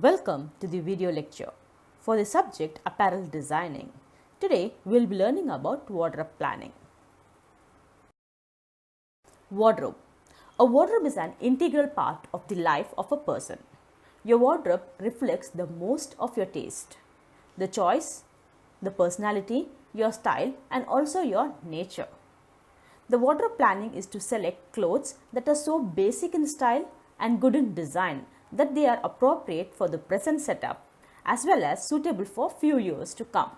Welcome to the video lecture for the subject Apparel Designing. Today we will be learning about wardrobe planning. Wardrobe. A wardrobe is an integral part of the life of a person. Your wardrobe reflects the most of your taste, the choice, the personality, your style and also your nature. The wardrobe planning is to select clothes that are so basic in style and good in design that they are appropriate for the present setup as well as suitable for few years to come.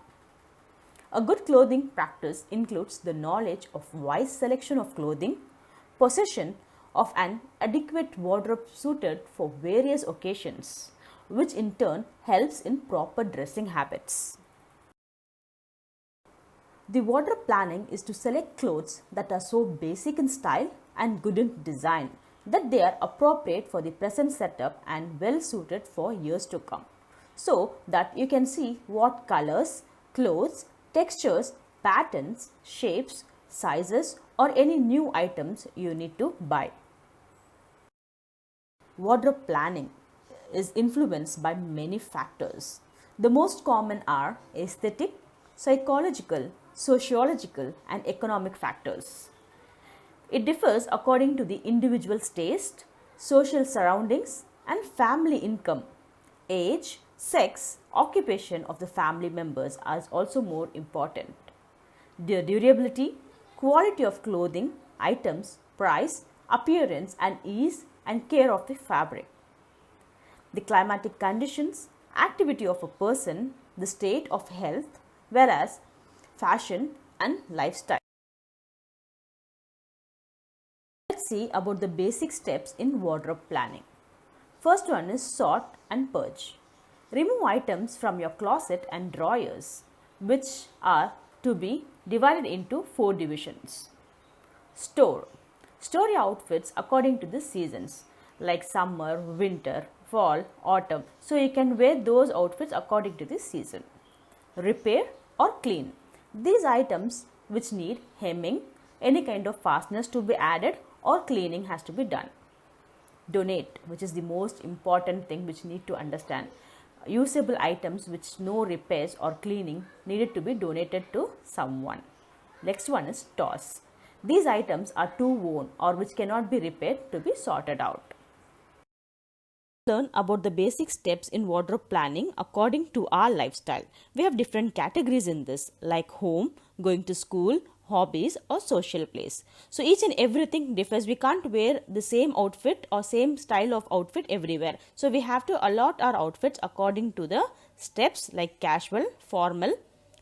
A good clothing practice includes the knowledge of wise selection of clothing, possession of an adequate wardrobe suited for various occasions, which in turn helps in proper dressing habits. The wardrobe planning is to select clothes that are so basic in style and good in design that they are appropriate for the present setup and well suited for years to come. So that you can see what colors, clothes, textures, patterns, shapes, sizes or any new items you need to buy. Wardrobe planning is influenced by many factors. The most common are aesthetic, psychological, sociological and economic factors. It differs according to the individual's taste, social surroundings and family income. Age, sex, occupation of the family members are also more important. The durability, quality of clothing, items, price, appearance and ease and care of the fabric. The climatic conditions, activity of a person, the state of health, whereas fashion and lifestyle. Let's see about the basic steps in wardrobe planning. First one is sort and purge. Remove items from your closet and drawers, which are to be divided into 4 divisions. Store. Store your outfits according to the seasons like summer, winter, fall, autumn. So you can wear those outfits according to the season. Repair or clean. These items which need hemming, any kind of fasteners to be added or cleaning has to be done. Donate, which is the most important thing which need to understand. Usable items which no repairs or cleaning needed to be donated to someone. Next one is toss. These items are too worn or which cannot be repaired to be sorted out. Learn about the basic steps in wardrobe planning according to our lifestyle. We have different categories in this like home, going to school, hobbies or social place. So each and everything differs. We can't wear the same outfit or same style of outfit everywhere. So we have to allot our outfits according to the steps like casual, formal,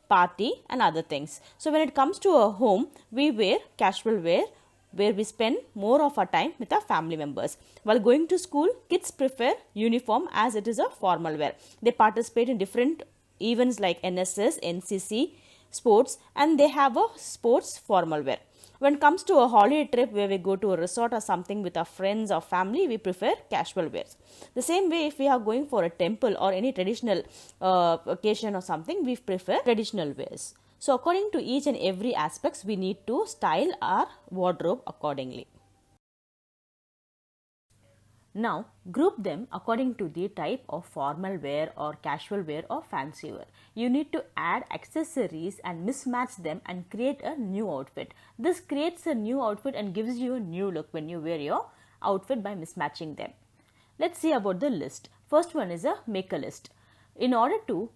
party and other things. So when it comes to a home, we wear casual wear where we spend more of our time with our family members. While going to school, kids prefer uniform as it is a formal wear. They participate in different events like NSS, NCC, sports and they have a sports formal wear. When it comes to a holiday trip where we go to a resort or something with our friends or family, we prefer casual wears. The same way if we are going for a temple or any traditional occasion or something, we prefer traditional wears. So according to each and every aspects, we need to style our wardrobe accordingly. Now group them according to the type of formal wear or casual wear or fancy wear. You need to add accessories and mismatch them and create a new outfit. This creates a new outfit and gives you a new look when you wear your outfit by mismatching them. Let's see about the list. First one is a make a list. In order to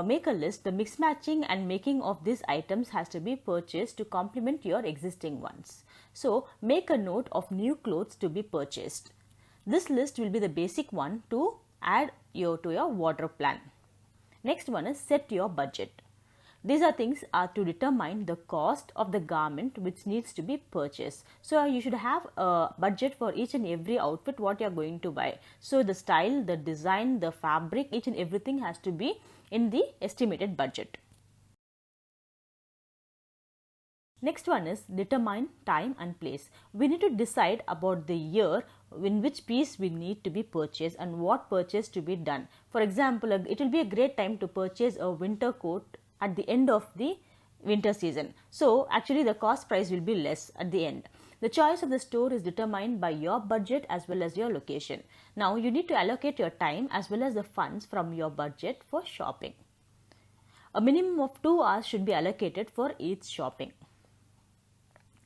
make a list, the mismatching and making of these items has to be purchased to complement your existing ones. So make a note of new clothes to be purchased. This list will be the basic one to add to your wardrobe plan. Next one is set your budget. These are things to determine the cost of the garment which needs to be purchased. So you should have a budget for each and every outfit what you are going to buy. So the style, the design, the fabric, each and everything has to be in the estimated budget. Next one is determine time and place. We need to decide about the year in which piece we need to be purchased and what purchase to be done. For example, it will be a great time to purchase a winter coat at the end of the winter season. So actually the cost price will be less at the end. The choice of the store is determined by your budget as well as your location. Now you need to allocate your time as well as the funds from your budget for shopping. A minimum of 2 hours should be allocated for each shopping.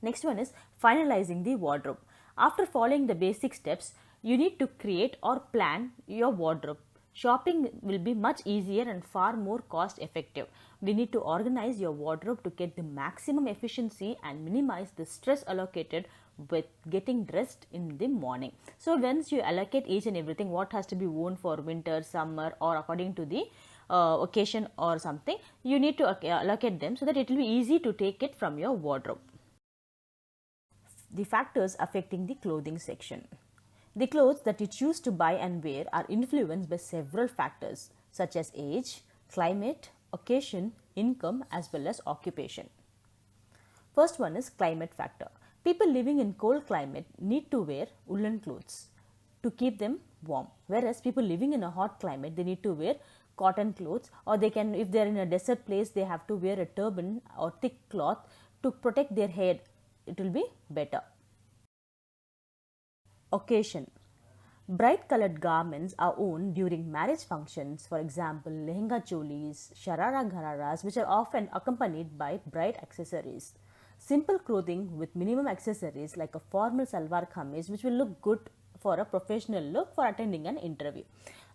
Next one is finalizing the wardrobe. After following the basic steps, you need to create or plan your wardrobe. Shopping will be much easier and far more cost effective. We need to organize your wardrobe to get the maximum efficiency and minimize the stress allocated with getting dressed in the morning. So once you allocate each and everything, what has to be worn for winter, summer, or according to the occasion or something, you need to allocate them so that it will be easy to take it from your wardrobe. The factors affecting the clothing section. The clothes that you choose to buy and wear are influenced by several factors such as age, climate, occasion, income as well as occupation. First one is climate factor. People living in cold climate need to wear woolen clothes to keep them warm, whereas people living in a hot climate, they need to wear cotton clothes, or they can, if they are in a desert place, they have to wear a turban or thick cloth to protect their head. It will be better. Occasion. Bright colored garments are worn during marriage functions, for example, lehenga cholis, sharara ghararas, which are often accompanied by bright accessories. Simple clothing with minimum accessories like a formal salwar kameez, which will look good for a professional look for attending an interview.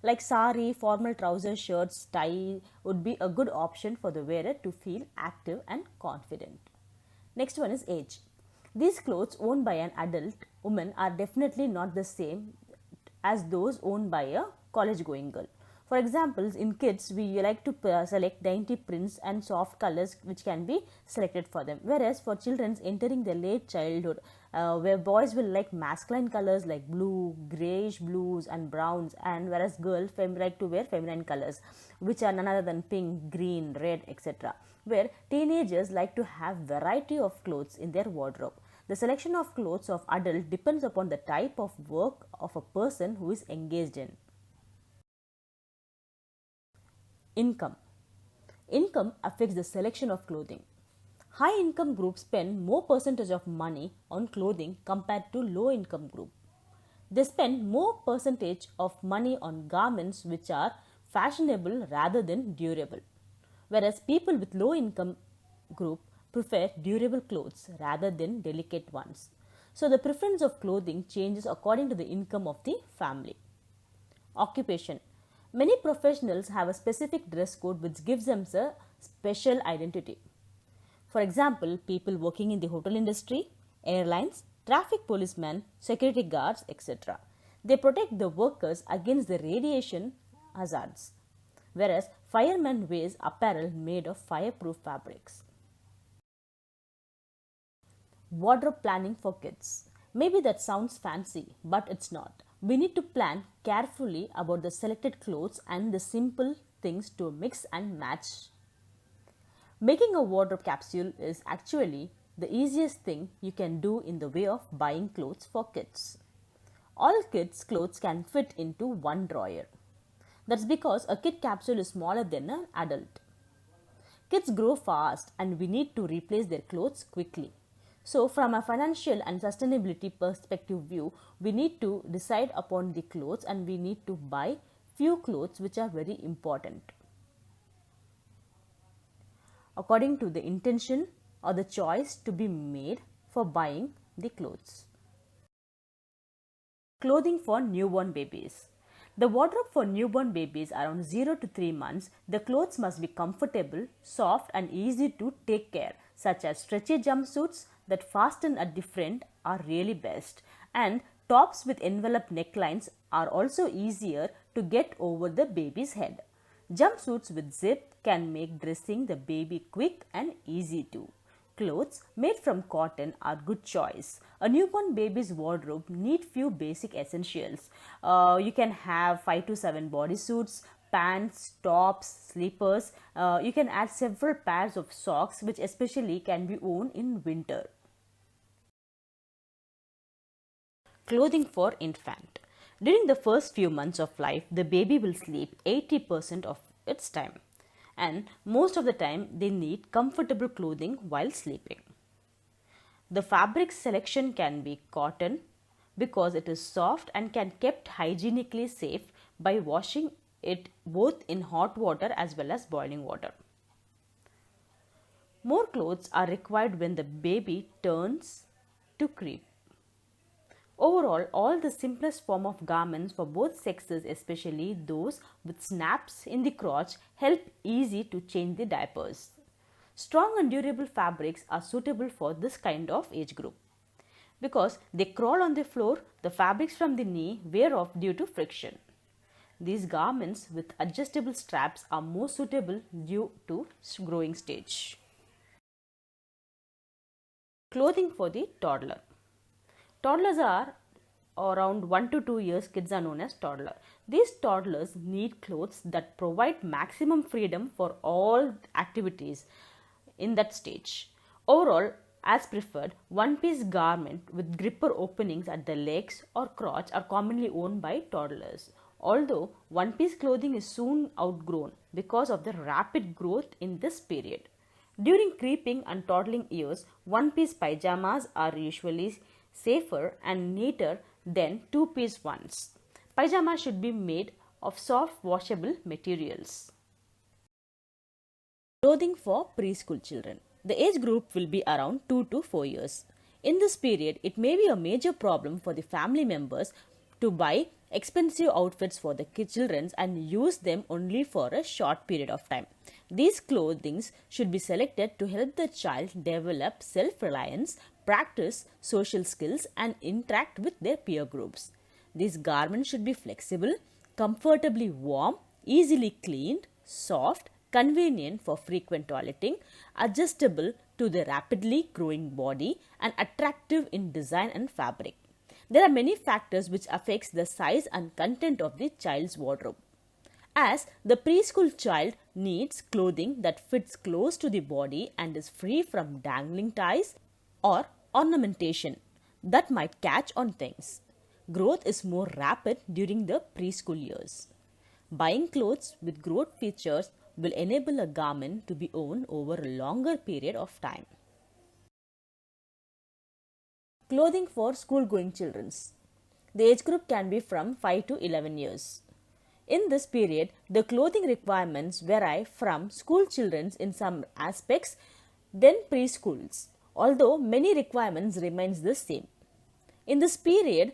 Like sari, formal trousers, shirts, tie would be a good option for the wearer to feel active and confident. Next one is age. These clothes worn by an adult woman are definitely not the same as those worn by a college going girl. For example, in kids, we like to select dainty prints and soft colors which can be selected for them. Whereas for children entering their late childhood, where boys will like masculine colors like blue, greyish blues and browns, and whereas girls like to wear feminine colors which are none other than pink, green, red, etc. Where teenagers like to have variety of clothes in their wardrobe. The selection of clothes of adult depends upon the type of work of a person who is engaged in. Income. Income affects the selection of clothing. High income groups spend more percentage of money on clothing compared to low income group. They spend more percentage of money on garments which are fashionable rather than durable. Whereas people with low income group prefer durable clothes rather than delicate ones. So the preference of clothing changes according to the income of the family. Occupation. Many professionals have a specific dress code which gives them a special identity. For example, people working in the hotel industry, airlines, traffic policemen, security guards, etc. They protect the workers against the radiation hazards, whereas firemen wear apparel made of fireproof fabrics. Wardrobe planning for kids. Maybe that sounds fancy, but it's not. We need to plan carefully about the selected clothes and the simple things to mix and match. Making a wardrobe capsule is actually the easiest thing you can do in the way of buying clothes for kids. All kids' clothes can fit into one drawer. That's because a kid capsule is smaller than an adult. Kids grow fast and we need to replace their clothes quickly. So from a financial and sustainability perspective view, we need to decide upon the clothes and we need to buy few clothes which are very important according to the intention or the choice to be made for buying the clothes. Clothing for newborn babies. The wardrobe for newborn babies around 0 to 3 months, the clothes must be comfortable, soft and easy to take care, such as stretchy jumpsuits that fasten at the front are really best, and tops with envelope necklines are also easier to get over the baby's head. Jumpsuits with zip can make dressing the baby quick and easy too. Clothes made from cotton are good choice. A newborn baby's wardrobe need few basic essentials. You can have 5 to 7 bodysuits, pants, tops, slippers. You can add several pairs of socks which especially can be worn in winter. Clothing for infant. During the first few months of life, the baby will sleep 80% of its time, and most of the time they need comfortable clothing while sleeping. The fabric selection can be cotton because it is soft and can kept hygienically safe by washing it both in hot water as well as boiling water. More clothes are required when the baby turns to creep. Overall, all the simplest form of garments for both sexes, especially those with snaps in the crotch, help easy to change the diapers. Strong and durable fabrics are suitable for this kind of age group. Because they crawl on the floor, the fabrics from the knee wear off due to friction. These garments with adjustable straps are more suitable due to growing stage. Clothing for the toddler. Toddlers are around 1 to 2 years, kids are known as toddler. These toddlers need clothes that provide maximum freedom for all activities in that stage. Overall, as preferred, one-piece garment with gripper openings at the legs or crotch are commonly worn by toddlers. Although one-piece clothing is soon outgrown because of the rapid growth in this period. During creeping and toddling years, one-piece pajamas are usually safer and neater than two-piece ones. Pajamas should be made of soft washable materials. Clothing for preschool children. The age group will be around 2 to 4 years. In this period, it may be a major problem for the family members to buy expensive outfits for the children and use them only for a short period of time. These clothings should be selected to help the child develop self-reliance, practice social skills and interact with their peer groups. These garments should be flexible, comfortably warm, easily cleaned, soft, convenient for frequent toileting, adjustable to the rapidly growing body and attractive in design and fabric. There are many factors which affects the size and content of the child's wardrobe. As the preschool child needs clothing that fits close to the body and is free from dangling ties or ornamentation that might catch on things. Growth is more rapid during the preschool years. Buying clothes with growth features will enable a garment to be worn over a longer period of time. Clothing for school-going children. The age group can be from 5 to 11 years. In this period, the clothing requirements vary from school children in some aspects than preschools, although many requirements remains the same. In this period,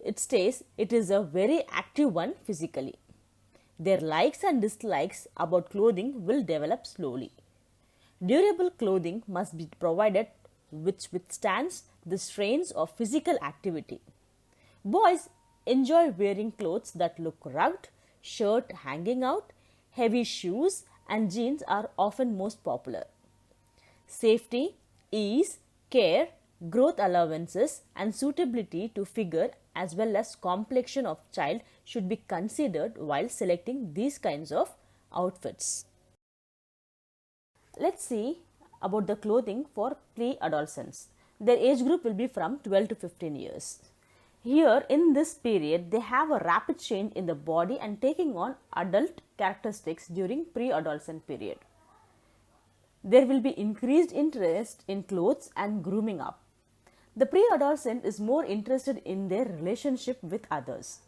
it is a very active one physically. Their likes and dislikes about clothing will develop slowly. Durable clothing must be provided which withstands the strains of physical activity. Boys enjoy wearing clothes that look rugged, shirt hanging out, heavy shoes and jeans are often most popular. Safety, ease, care, growth allowances and suitability to figure as well as complexion of child should be considered while selecting these kinds of outfits. Let's see about the clothing for pre-adolescents. Their age group will be from 12 to 15 years. Here in this period, they have a rapid change in the body and taking on adult characteristics during pre-adolescent period. There will be increased interest in clothes and grooming up. The pre-adolescent is more interested in their relationship with others.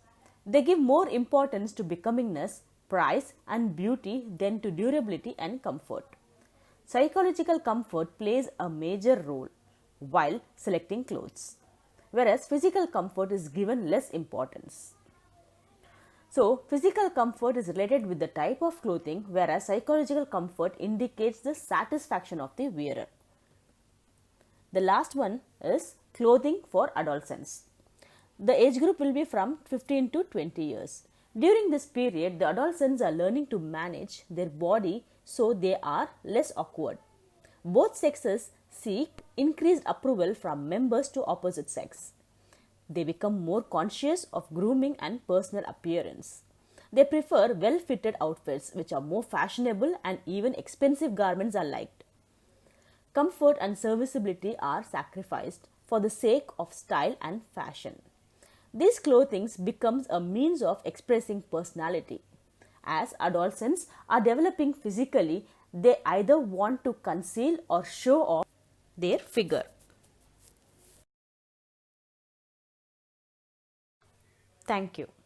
They give more importance to becomingness, price and beauty than to durability and comfort. Psychological comfort plays a major role while selecting clothes, whereas physical comfort is given less importance. So, physical comfort is related with the type of clothing, whereas psychological comfort indicates the satisfaction of the wearer. The last one is clothing for adolescents. The age group will be from 15 to 20 years. During this period, the adolescents are learning to manage their body so they are less awkward. Both sexes seek increased approval from members to opposite sex. They become more conscious of grooming and personal appearance. They prefer well-fitted outfits which are more fashionable and even expensive garments are liked. Comfort and serviceability are sacrificed for the sake of style and fashion. This clothing becomes a means of expressing personality. As adolescents are developing physically, they either want to conceal or show off their figure. Thank you.